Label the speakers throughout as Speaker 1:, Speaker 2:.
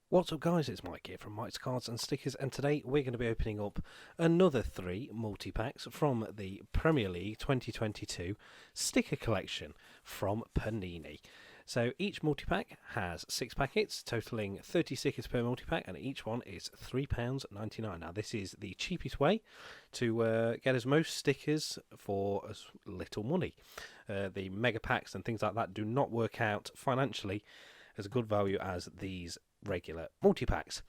Speaker 1: What's up guys, it's Mike here from Mike's Cards and Stickers, and today we're going to be opening up another 3 multi-packs from the Premier League 2022 sticker collection from Panini. So each multi-pack has 6 packets, totaling 30 stickers per multi-pack, and each one is £3.99. Now this is the cheapest way to get as most stickers for as little money. The mega packs and things like that do not work out financially as a good value as these regular multi-packs,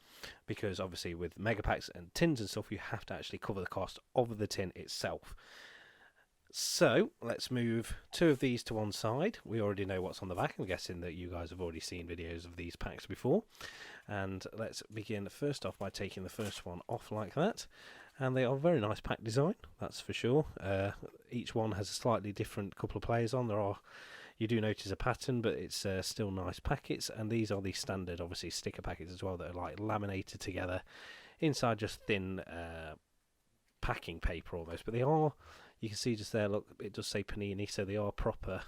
Speaker 1: because obviously with mega packs and tins and stuff you have to actually cover the cost of the tin itself. So let's move 2 of these to one side. We already know what's on the back. I'm guessing that you guys have already seen videos of these packs before, and let's begin first off by taking the first one off like that. And they are very nice pack design, that's for sure. Each one has a slightly different couple of players on. You do notice a pattern, but it's still nice packets, and these are the standard, obviously, sticker packets as well that are like laminated together inside just thin packing paper almost. But they are, you can see just there, look, it does say Panini, so they are proper.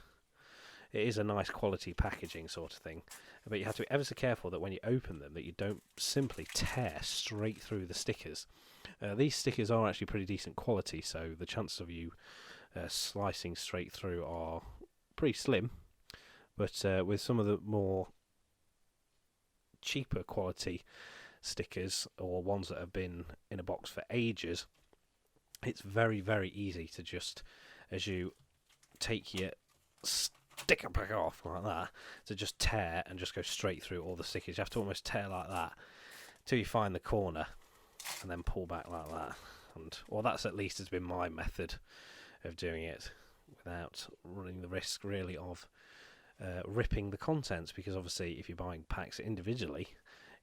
Speaker 1: It is a nice quality packaging sort of thing, but you have to be ever so careful that when you open them that you don't simply tear straight through the stickers. These stickers are actually pretty decent quality, so the chances of you slicing straight through are pretty slim, but with some of the more cheaper quality stickers or ones that have been in a box for ages, it's very, very easy to just, as you take your sticker pack off like that, to just tear and just go straight through all the stickers. You have to almost tear like that till you find the corner and then pull back like that. And well, that's at least has been my method of doing it, without running the risk really of ripping the contents, because obviously if you're buying packs individually,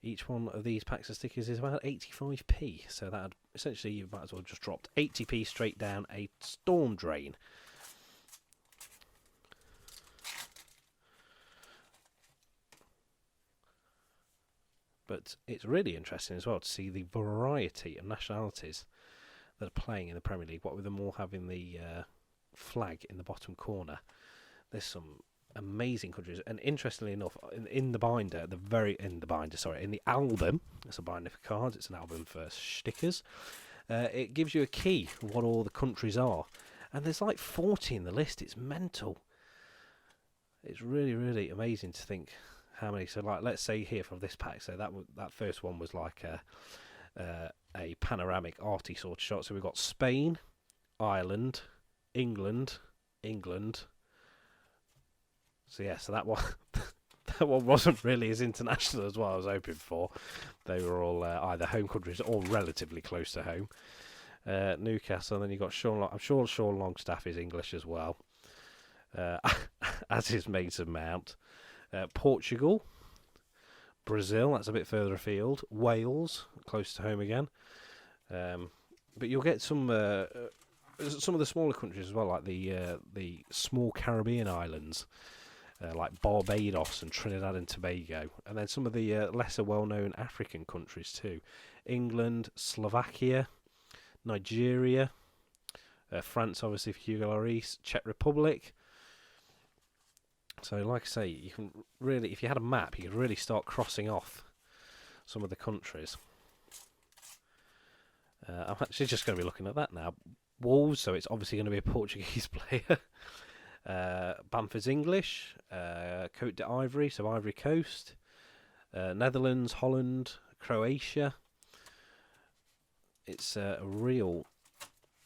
Speaker 1: each one of these packs of stickers is about 85p, so that essentially you might as well just dropped 80p straight down a storm drain. But it's really interesting as well to see the variety of nationalities that are playing in the Premier League, what with them all having the flag in the bottom corner. There's some amazing countries, and interestingly enough, in the binder, in the album, it's a binder for cards, it's an album for stickers, it gives you a key of what all the countries are, and there's like 40 in the list. It's mental. It's really, really amazing to think how many. So like, let's say here from this pack, so that first one was like a panoramic arty sort of shot. So we've got Spain, Ireland, England. So yeah, so that one that one wasn't really as international as what I was hoping for. They were all either home countries or relatively close to home. Newcastle, and then you got Sean. I'm sure Sean Longstaff is English as well, as is Mason Mount. Portugal, Brazil, that's a bit further afield. Wales, close to home again. But you'll get some of the smaller countries as well, like the small Caribbean islands, like Barbados and Trinidad and Tobago, and then some of the lesser well-known African countries too. England, Slovakia, Nigeria, France, obviously for Hugo Lloris, Czech Republic. So, like I say, you can really, if you had a map, you could really start crossing off some of the countries. I'm actually just going to be looking at that now. Wolves, so it's obviously going to be a Portuguese player. Bamford's English. Côte d'Ivoire, so Ivory Coast. Netherlands, Holland, Croatia. It's a real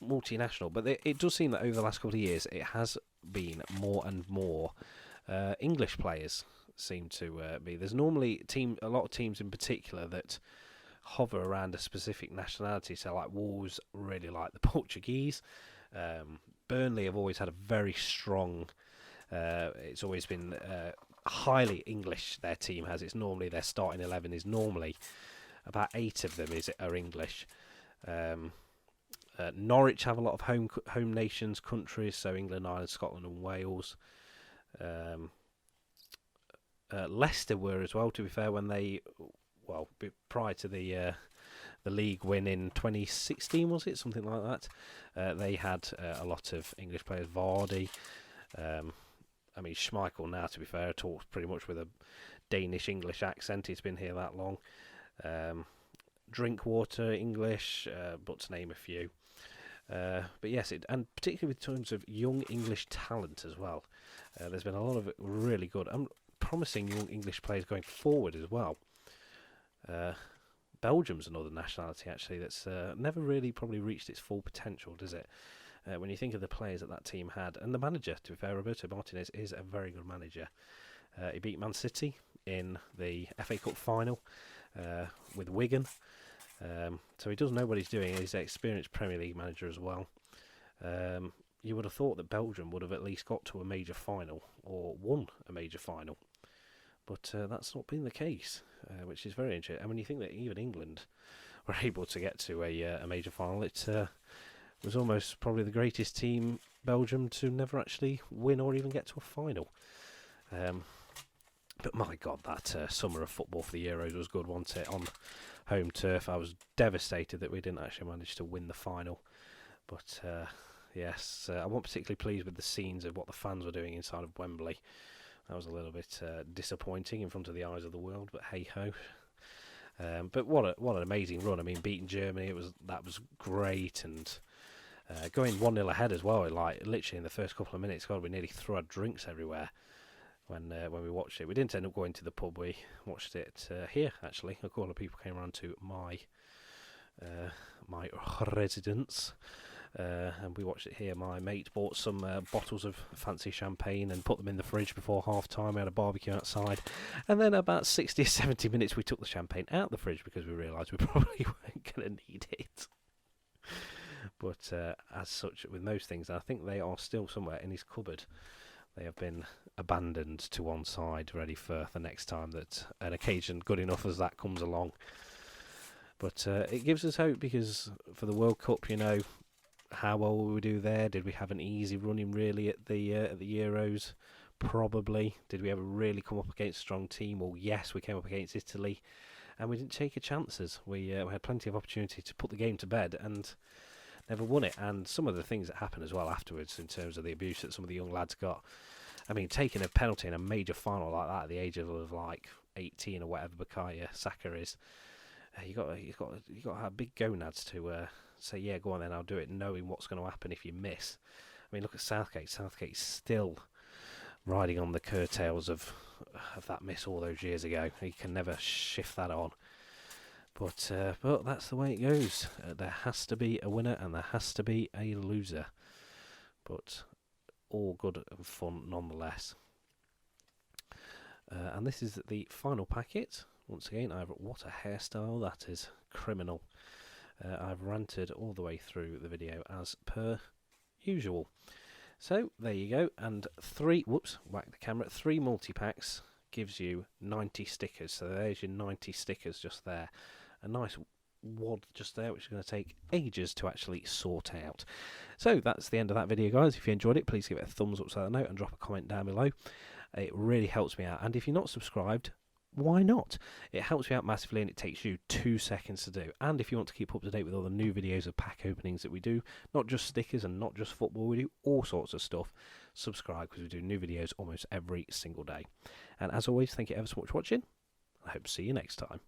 Speaker 1: multinational, but it does seem that over the last couple of years it has been more and more English players seem to be. There's normally a lot of teams in particular that hover around a specific nationality. So like Wolves really like the Portuguese. Burnley have always had a very strong. It's always been highly English. Their team has. It's normally their starting 11 is normally about 8 of them are English. Norwich have a lot of home nations countries, so England, Ireland, Scotland, and Wales. Leicester were as well, to be fair, when prior to the league win in 2016, was it something like that? They had a lot of English players. Vardy, I mean Schmeichel now, to be fair, talks pretty much with a Danish-English accent. He's been here that long. Drinkwater English, but to name a few. But yes, and particularly in terms of young English talent as well. There's been a lot of really good and promising young English players going forward as well. Belgium's another nationality actually that's never really probably reached its full potential, does it? When you think of the players that team had, and the manager, to be fair, Roberto Martinez is a very good manager. He beat Man City in the FA Cup final with Wigan. So he does know what he's doing. He's an experienced Premier League manager as well. You would have thought that Belgium would have at least got to a major final or won a major final. But that's not been the case, which is very interesting. And when you think that even England were able to get to a major final, it was almost probably the greatest team, Belgium, to never actually win or even get to a final. But my God, that summer of football for the Euros was good, wasn't it? On home turf, I was devastated that we didn't actually manage to win the final. But yes, I wasn't particularly pleased with the scenes of what the fans were doing inside of Wembley. That was a little bit disappointing in front of the eyes of the world, but hey ho. But what an amazing run! I mean, beating Germany, that was great, and going 1-0 ahead as well. Like literally in the first couple of minutes, God, we nearly threw our drinks everywhere when we watched it. We didn't end up going to the pub. We watched it here actually. A couple of people came around to my residence. And we watched it here. My mate bought some bottles of fancy champagne and put them in the fridge before half time. We had a barbecue outside, and then about 60 or 70 minutes we took the champagne out the fridge because we realised we probably weren't going to need it. But as such, with most things, I think they are still somewhere in his cupboard. They have been abandoned to one side, ready for the next time that an occasion good enough as that comes along. But it gives us hope because for the World Cup, you know, how well will we do there? Did we have an easy running really at the Euros? Probably. Did we ever really come up against a strong team? Well, yes, we came up against Italy, and we didn't take our chances. We had plenty of opportunity to put the game to bed and never won it. And some of the things that happened as well afterwards, in terms of the abuse that some of the young lads got. I mean, taking a penalty in a major final like that at the age of like 18 or whatever Bukayo Saka is, you got to have big gonads to say, yeah, go on then, I'll do it, knowing what's going to happen if you miss. I mean, look at Southgate. Southgate's still riding on the curtails of that miss all those years ago. He can never shift that on. But that's the way it goes. There has to be a winner and there has to be a loser. But all good and fun nonetheless. And this is the final packet. Once again, what a hairstyle that is. Criminal. I've ranted all the way through the video as per usual. So there you go, and whack the camera, 3 multi-packs gives you 90 stickers. So there's your 90 stickers just there. A nice wad just there, which is going to take ages to actually sort out. So that's the end of that video, guys. If you enjoyed it, please give it a thumbs up to that note and drop a comment down below. It really helps me out. And if you're not subscribed, why not? It helps me out massively and it takes you 2 seconds to do. And if you want to keep up to date with all the new videos of pack openings that we do, not just stickers and not just football, we do all sorts of stuff, subscribe because we do new videos almost every single day. And as always, thank you ever so much for watching. I hope to see you next time.